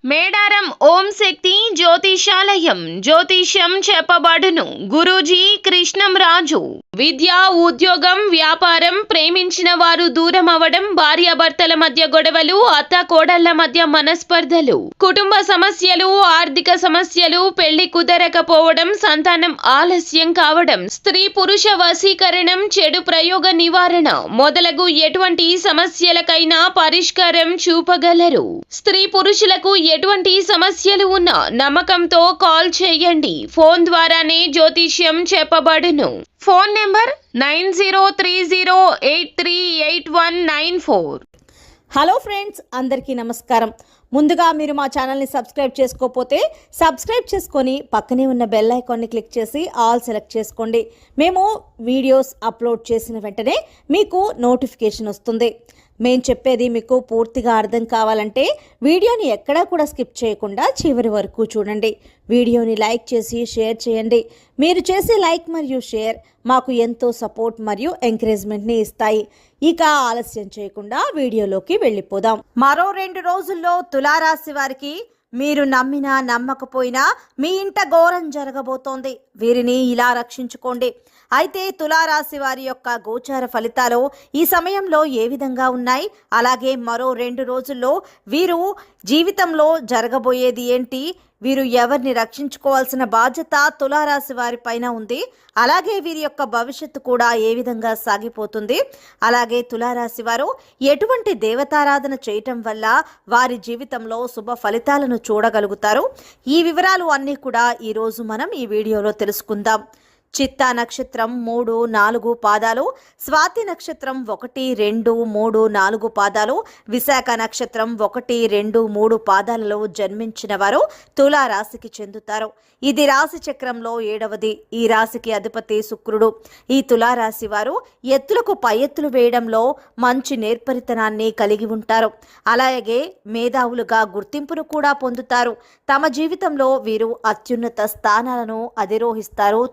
మేడారం ఓం శక్తి జ్యోతిషాలయం జ్యోతిష్యం చెప్పబడును. గురూజీ కృష్ణం రాజు. విద్య, ఉద్యోగం, వ్యాపారం, ప్రేమించిన వారు దూరం అవడం, భార్యాభర్తల మధ్య గొడవలు, అత్త కోడళ్ల మధ్య మనస్పర్ధలు, కుటుంబ సమస్యలు, ఆర్థిక సమస్యలు, పెళ్లి కుదరకపోవడం, సంతానం ఆలస్యం కావడం, స్త్రీ పురుష వశీకరణం, చెడు ప్రయోగ నివారణ మొదలగు ఎటువంటి సమస్యలకైనా పరిష్కారం చూపగలరు. స్త్రీ పురుషులకు ఎటువంటి సమస్యలు ఉన్నా నమ్మకంతో కాల్ చేయండి. ఫోన్ ద్వారానే జ్యోతిష్యం చెప్పబడును. Phone number 9030838194. హలో ఫ్రెండ్స్, అందరికీ నమస్కారం. ముందుగా మీరు మా ఛానల్ని సబ్స్క్రైబ్ చేసుకోకపోతే సబ్స్క్రైబ్ చేసుకొని పక్కనే ఉన్న బెల్ ఐకాన్ని క్లిక్ చేసి ఆల్ సెలెక్ట్ చేసుకోండి. మేము వీడియోస్ అప్లోడ్ చేసిన వెంటనే మీకు నోటిఫికేషన్ వస్తుంది. మేము చెప్పేది మీకు పూర్తిగా అర్థం కావాలంటే వీడియోని ఎక్కడా కూడా స్కిప్ చేయకుండా చివరి వరకు చూడండి. వీడియోని లైక్ చేసి షేర్ చేయండి. మీరు చేసే లైక్ మరియు షేర్ మాకు ఎంతో సపోర్ట్ మరియు ఎంకరేజ్మెంట్ని ఇస్తాయి. ఇక ఆలస్యం చేయకుండా వీడియోలోకి వెళ్ళిపోదాం. మరో 2 రోజుల్లో తులారాశి వారికి మీరు నమ్మినా నమ్మకపోయినా మీ ఇంట ఘోరం జరగబోతోంది. వీరిని ఇలా రక్షించుకోండి. అయితే తులారాశి వారి యొక్క గోచార ఫలితాలు ఈ సమయంలో ఏ విధంగా ఉన్నాయి, అలాగే మరో 2 రోజుల్లో వీరు జీవితంలో జరగబోయేది ఏంటి, వీరు ఎవరిని రక్షించుకోవాల్సిన బాధ్యత తులారాశి వారి పైన ఉంది, అలాగే వీరి యొక్క భవిష్యత్తు కూడా ఏ విధంగా సాగిపోతుంది, అలాగే తులారాశి వారు ఎటువంటి దేవతారాధన చేయటం వల్ల వారి జీవితంలో శుభ ఫలితాలను చూడగలుగుతారు, ఈ వివరాలు అన్నీ కూడా ఈరోజు మనం ఈ వీడియోలో తెలుసుకుందాం. చిత్తా నక్షత్రం 3, 4 పాదాలు, స్వాతి నక్షత్రం 1, 2, 3, 4 పాదాలు, విశాఖ నక్షత్రం 1, 2, 3 పాదాలలో జన్మించిన వారు తులారాశికి చెందుతారు. ఇది రాశి చక్రంలో 7వది. ఈ రాశికి అధిపతి శుక్రుడు. ఈ తులారాశి వారు ఎత్తులకు పై ఎత్తులు వేయడంలో మంచి నేర్పరితనాన్ని కలిగి ఉంటారు. అలాగే మేధావులుగా గుర్తింపును కూడా పొందుతారు. తమ జీవితంలో వీరు అత్యున్నత స్థానాలను అధిరోహిస్తారు.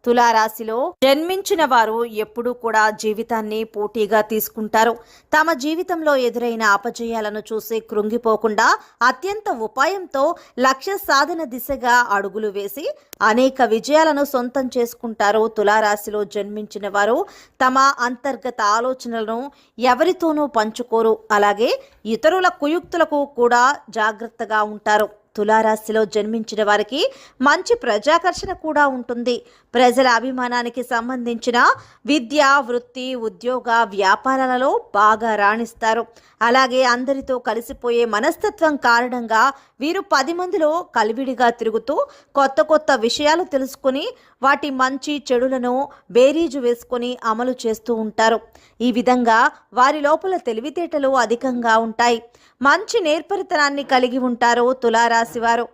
తులారాశిలో జన్మించిన వారు ఎప్పుడూ కూడా జీవితాన్ని పోటీగా తీసుకుంటారు. తమ జీవితంలో ఎదురైన అపజయాలను చూసి కృంగిపోకుండా అత్యంత ఉపాయంతో లక్ష్య సాధన దిశగా అడుగులు వేసి అనేక విజయాలను సొంతం చేసుకుంటారు. తులారాశిలో జన్మించిన వారు తమ అంతర్గత ఆలోచనలను ఎవరితోనూ పంచుకోరు. అలాగే ఇతరుల కుయుక్తులకు కూడా జాగ్రత్తగా ఉంటారు. తులారాశిలో జన్మించిన వారికి మంచి ప్రజాకర్షణ కూడా ఉంటుంది. ప్రజల అభిమానానికి సంబంధించిన విద్య, వృత్తి, ఉద్యోగ, వ్యాపారాలలో బాగా రాణిస్తారు. అలాగే అందరితో కలిసిపోయే మనస్తత్వం కారణంగా వీరు 10 మందిలో కలివిడిగా తిరుగుతూ కొత్త కొత్త విషయాలు తెలుసుకుని వాటి మంచి చెడులను బేరీజు వేసుకొని అమలు చేస్తూ ఉంటారు. ఈ విధంగా వారి లోపల తెలివితేటలు అధికంగా ఉంటాయి. మంచి నేర్పరితనాన్ని కలిగి ఉంటారు. తులారాశి వారు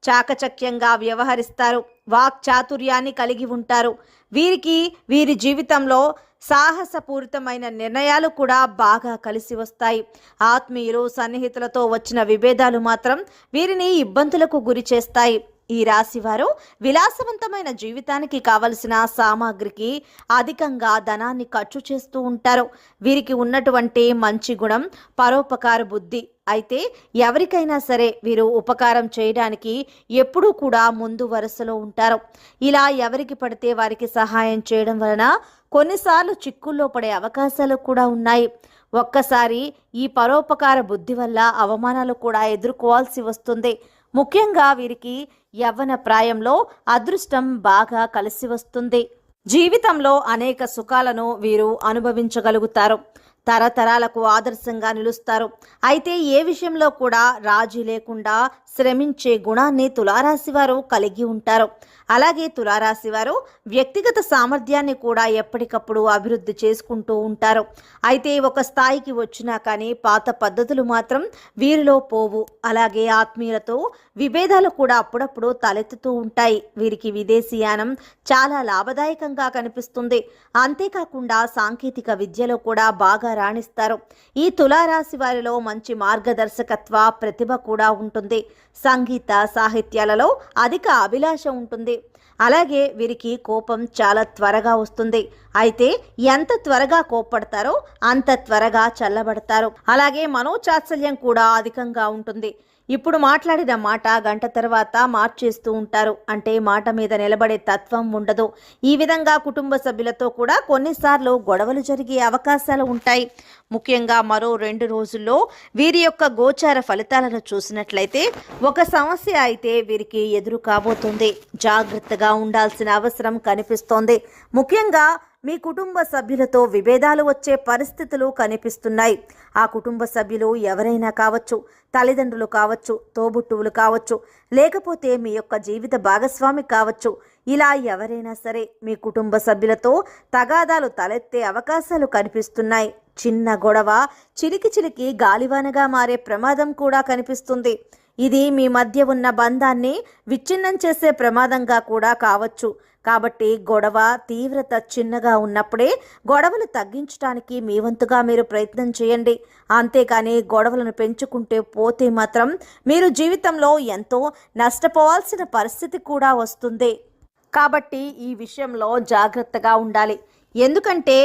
చాకచక్యంగా వ్యవహరిస్తారు. వాక్ చాతుర్యాన్ని కలిగి ఉంటారు. వీరికి వీరి జీవితంలో సాహసపూరితమైన నిర్ణయాలు కూడా బాగా కలిసి వస్తాయి. ఆత్మీయులు, సన్నిహితులతో వచ్చిన విభేదాలు మాత్రం వీరిని ఇబ్బందులకు గురి చేస్తాయి. ఈ రాశివారు విలాసవంతమైన జీవితానికి కావలసిన సామాగ్రికి అధికంగా ధనాన్ని ఖర్చు చేస్తూ ఉంటారు. వీరికి ఉన్నటువంటి మంచి గుణం పరోపకార బుద్ధి. అయితే ఎవరికైనా సరే వీరు ఉపకారం చేయడానికి ఎప్పుడూ కూడా ముందు వరుసలో ఉంటారు. ఇలా ఎవరికి పడితే వారికి సహాయం చేయడం వలన కొన్నిసార్లు చిక్కుల్లో పడే అవకాశాలు కూడా ఉన్నాయి. ఒక్కసారి ఈ పరోపకార బుద్ధి వల్ల అవమానాలు కూడా ఎదుర్కోవాల్సి వస్తుంది. ముఖ్యంగా వీరికి యవ్వన ప్రాయంలో అదృష్టం బాగా కలిసి వస్తుంది. జీవితంలో అనేక సుఖాలను వీరు అనుభవించగలుగుతారు. తరతరాలకు ఆదర్శంగా నిలుస్తారు. అయితే ఏ విషయంలో కూడా రాజీ లేకుండా శ్రమించే గుణాన్ని తులారాశి వారు కలిగి ఉంటారు. అలాగే తులారాశి వారు వ్యక్తిగత సామర్థ్యాన్ని కూడా ఎప్పటికప్పుడు అభివృద్ధి చేసుకుంటూ ఉంటారు. అయితే ఒక స్థాయికి వచ్చినా కానీ పాత పద్ధతులు మాత్రం వీరిలో పోవు. అలాగే ఆత్మీయులతో విభేదాలు కూడా అప్పుడప్పుడు తలెత్తుతూ ఉంటాయి. వీరికి విదేశీయానం చాలా లాభదాయకంగా కనిపిస్తుంది. అంతేకాకుండా సాంకేతిక విద్యలో కూడా బాగా రాణిస్తారు. ఈ తులారాశి వారిలో మంచి మార్గదర్శకత్వ ప్రతిభ కూడా ఉంటుంది. సంగీత సాహిత్యాలలో అధిక అభిలాష ఉంటుంది. అలాగే వీరికి కోపం చాలా త్వరగా వస్తుంది. అయితే ఎంత త్వరగా కోప్పడతారో అంత త్వరగా చల్లబడతారు. అలాగే మనోచాత్సల్యం కూడా అధికంగా ఉంటుంది. ఇప్పుడు మాట్లాడిన మాట గంట తర్వాత మార్చేస్తూ ఉంటారు. అంటే మాట మీద నిలబడే తత్వం ఉండదు. ఈ విధంగా కుటుంబ సభ్యులతో కూడా కొన్నిసార్లు గొడవలు జరిగే అవకాశాలు ఉంటాయి. ముఖ్యంగా మరో 2 రోజుల్లో వీరి యొక్క గోచార ఫలితాలను చూసినట్లయితే ఒక సమస్య అయితే వీరికి ఎదురు కాబోతుంది. జాగ్రత్తగా ఉండాల్సిన అవసరం కనిపిస్తోంది. ముఖ్యంగా మీ కుటుంబ సభ్యులతో విభేదాలు వచ్చే పరిస్థితులు కనిపిస్తున్నాయి. ఆ కుటుంబ సభ్యులు ఎవరైనా కావచ్చు, తల్లిదండ్రులు కావచ్చు, తోబుట్టువులు కావచ్చు, లేకపోతే మీ యొక్క జీవిత భాగస్వామి కావచ్చు. ఇలా ఎవరైనా సరే మీ కుటుంబ సభ్యులతో తగాదాలు తలెత్తే అవకాశాలు కనిపిస్తున్నాయి. చిన్న గొడవ చిలికి గాలివానగా మారే ప్రమాదం కూడా కనిపిస్తుంది. ఇది మీ మధ్య ఉన్న బంధాన్ని విచ్ఛిన్నం చేసే ప్రమాదంగా కూడా కావచ్చు. కాబట్టి గొడవ తీవ్రత చిన్నగా ఉన్నప్పుడే గొడవలు తగ్గించడానికి మీ వంతుగా మీరు ప్రయత్నం చేయండి. అంతేకాని గొడవలను పెంచుకుంటే పోతే మాత్రం మీరు జీవితంలో ఎంతో నష్టపోవాల్సిన పరిస్థితి కూడా వస్తుంది. కాబట్టి ఈ విషయంలో జాగ్రత్తగా ఉండాలి. ఎందుకంటే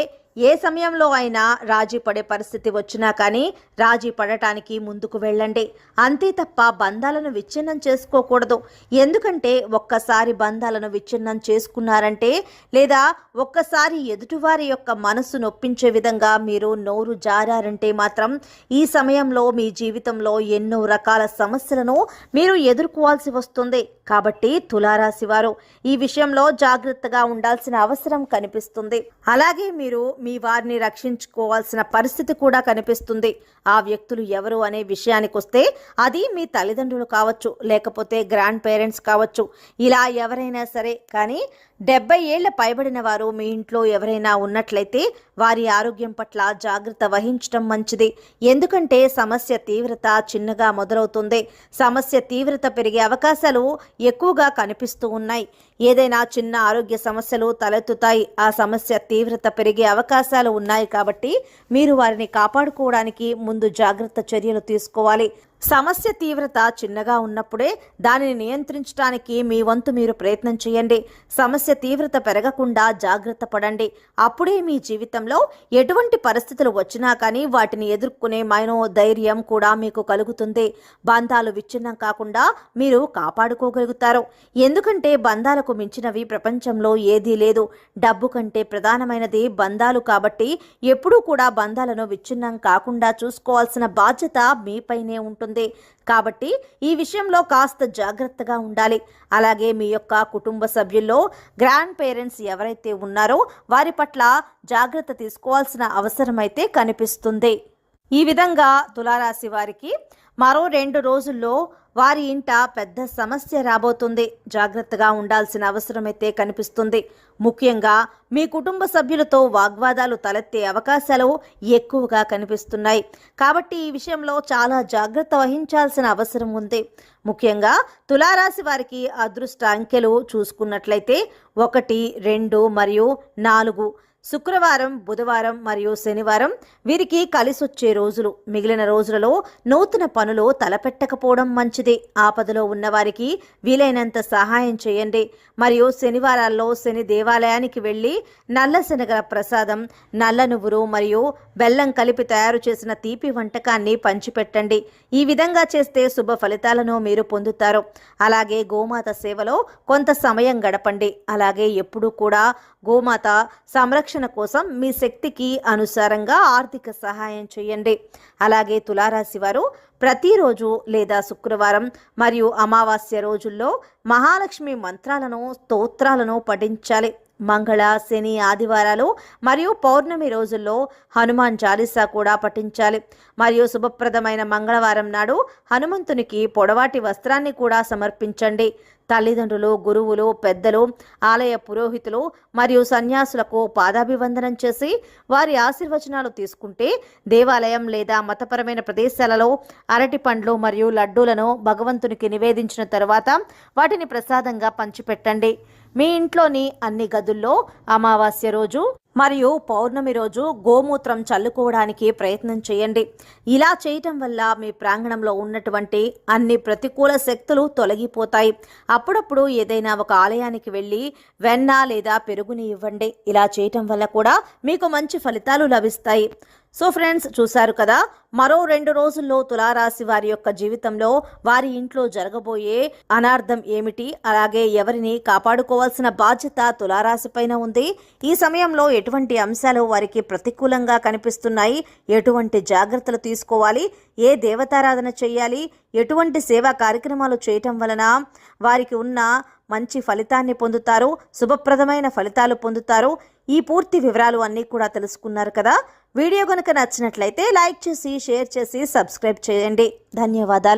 ఏ సమయంలో అయినా రాజీ పడే పరిస్థితి వచ్చినా కానీ రాజీ పడటానికి ముందుకు వెళ్ళండి. అంతే తప్ప బంధాలను విచ్ఛిన్నం చేసుకోకూడదు. ఎందుకంటే ఒక్కసారి బంధాలను విచ్ఛిన్నం చేసుకున్నారంటే లేదా ఒక్కసారి ఎదుటివారి యొక్క మనసు నొప్పించే విధంగా మీరు నోరు జారారంటే మాత్రం ఈ సమయంలో మీ జీవితంలో ఎన్నో రకాల సమస్యలను మీరు ఎదుర్కోవాల్సి వస్తుంది. కాబట్టి తులారాశి వారు ఈ విషయంలో జాగ్రత్తగా ఉండాల్సిన అవసరం కనిపిస్తుంది. అలాగే మీరు మీ వారిని రక్షించుకోవాల్సిన పరిస్థితి కూడా కనిపిస్తుంది. ఆ వ్యక్తులు ఎవరు అనే విషయానికి వస్తే అది మీ తల్లిదండ్రులు కావచ్చు, లేకపోతే గ్రాండ్ పేరెంట్స్ కావచ్చు. ఇలా ఎవరైనా సరే, కానీ 70 ఏళ్ల పైబడిన వారు మీ ఇంట్లో ఎవరైనా ఉన్నట్లయితే వారి ఆరోగ్యం పట్ల జాగ్రత్త వహించడం మంచిది. ఎందుకంటే సమస్య తీవ్రత చిన్నగా మొదలవుతుంది. సమస్య తీవ్రత పెరిగే అవకాశాలు ఎక్కువగా కనిపిస్తూ ఉన్నాయి. ఏదైనా చిన్న ఆరోగ్య సమస్యలు తలెత్తుతాయి. ఆ సమస్య తీవ్రత పెరిగే అవకాశాలు ఉన్నాయి. కాబట్టి మీరు వారిని కాపాడుకోవడానికి ముందు జాగ్రత్త చర్యలు తీసుకోవాలి. సమస్య తీవ్రత చిన్నగా ఉన్నప్పుడే దానిని నియంత్రించడానికి మీ వంతు మీరు ప్రయత్నం చేయండి. సమస్య తీవ్రత పెరగకుండా జాగ్రత్త పడండి. అప్పుడే మీ జీవితంలో ఎటువంటి పరిస్థితులు వచ్చినా కానీ వాటిని ఎదుర్కొనే మనోధైర్యం కూడా మీకు కలుగుతుంది. బంధాలు విచ్ఛిన్నం కాకుండా మీరు కాపాడుకోగలుగుతారు. ఎందుకంటే బంధాలకు మించినవి ప్రపంచంలో ఏదీ లేదు. డబ్బు కంటే ప్రధానమైనది బంధాలు. కాబట్టి ఎప్పుడూ కూడా బంధాలను విచ్ఛిన్నం కాకుండా చూసుకోవాల్సిన బాధ్యత మీపైనే ఉంటుంది. కాబట్టి ఈ విషయంలో కాస్త జాగ్రత్తగా ఉండాలి. అలాగే మీ యొక్క కుటుంబ సభ్యుల్లో గ్రాండ్ పేరెంట్స్ ఎవరైతే ఉన్నారో వారి పట్ల జాగ్రత్త తీసుకోవాల్సిన అవసరం అయితే కనిపిస్తుంది. ఈ విధంగా తులారాశి వారికి మరో 2 రోజుల్లో వారి ఇంట పెద్ద సమస్య రాబోతుంది. జాగ్రత్తగా ఉండాల్సిన అవసరమైతే కనిపిస్తుంది. ముఖ్యంగా మీ కుటుంబ సభ్యులతో వాగ్వాదాలు తలెత్తే అవకాశాలు ఎక్కువగా కనిపిస్తున్నాయి. కాబట్టి ఈ విషయంలో చాలా జాగ్రత్త వహించాల్సిన అవసరం ఉంది. ముఖ్యంగా తులారాశి వారికి అదృష్ట అంకెలు చూసుకున్నట్లయితే 1, 2 మరియు 4. శుక్రవారం, బుధవారం మరియు శనివారం వీరికి కలిసొచ్చే రోజులు. మిగిలిన రోజులలో నూతన పనులు తలపెట్టకపోవడం మంచిది. ఆపదలో ఉన్నవారికి వీలైనంత సహాయం చేయండి. మరియు శనివారాల్లో శని దేవాలయానికి వెళ్ళి నల్ల శనగల ప్రసాదం, నల్ల నువ్వులు మరియు బెల్లం కలిపి తయారు చేసిన తీపి వంటకాన్ని పంచిపెట్టండి. ఈ విధంగా చేస్తే శుభ ఫలితాలను మీరు పొందుతారు. అలాగే గోమాత సేవలో కొంత సమయం గడపండి. అలాగే ఎప్పుడూ కూడా గోమాత సంరక్షణ కోసం మీ శక్తికి అనుసారంగా ఆర్థిక సహాయం చేయండి. అలాగే తులారాశి వారు ప్రతిరోజు లేదా శుక్రవారం మరియు అమావాస్య రోజుల్లో మహాలక్ష్మి మంత్రాలను, స్తోత్రాలను పఠించాలి. మంగళ, శని, ఆదివారాలు మరియు పౌర్ణమి రోజుల్లో హనుమాన్ చాలీసా కూడా పఠించాలి. మరియు శుభప్రదమైన మంగళవారం నాడు హనుమంతునికి పొడవాటి వస్త్రాన్ని కూడా సమర్పించండి. తల్లిదండ్రులు, గురువులు, పెద్దలు, ఆలయ పురోహితులు మరియు సన్యాసులకు పాదాభివందనం చేసి వారి ఆశీర్వచనాలు తీసుకుంటే దేవాలయం లేదా మతపరమైన ప్రదేశాలలో అరటి పండ్లు మరియు లడ్డూలను భగవంతునికి నివేదించిన తర్వాత వాటిని ప్రసాదంగా పంచిపెట్టండి. మీ ఇంట్లోని అన్ని గదుల్లో అమావాస్య రోజు మరియు పౌర్ణమి రోజు గోమూత్రం చల్లుకోవడానికి ప్రయత్నం చేయండి. ఇలా చేయటం వల్ల మీ ప్రాంగణంలో ఉన్నటువంటి అన్ని ప్రతికూల శక్తులు తొలగిపోతాయి. అప్పుడప్పుడు ఏదైనా ఒక ఆలయానికి వెళ్ళి వెన్న లేదా పెరుగుని ఇవ్వండి. ఇలా చేయటం వల్ల కూడా మీకు మంచి ఫలితాలు లభిస్తాయి. సో ఫ్రెండ్స్, చూశారు కదా, మరో 2 రోజుల్లో తులారాశి వారి యొక్క జీవితంలో వారి ఇంట్లో జరగబోయే అనార్థం ఏమిటి, అలాగే ఎవరిని కాపాడుకోవాల్సిన బాధ్యత తులారాశి పైన ఉంది, ఈ సమయంలో ఎటువంటి అంశాలు వారికి ప్రతికూలంగా కనిపిస్తున్నాయి, ఎటువంటి జాగ్రత్తలు తీసుకోవాలి, ఏ దేవతారాధన చేయాలి, ఎటువంటి సేవా కార్యక్రమాలు చేయటం వలన వారికి ఉన్న మంచి ఫలితాన్ని పొందుతారు, శుభప్రదమైన ఫలితాలు పొందుతారు, ఈ పూర్తి వివరాలు అన్నీ కూడా తెలుసుకున్నారు కదా. వీడియో కనుక నచ్చినట్లయితే లైక్ చేసి, షేర్ చేసి, సబ్స్క్రైబ్ చేయండి. ధన్యవాదాలు.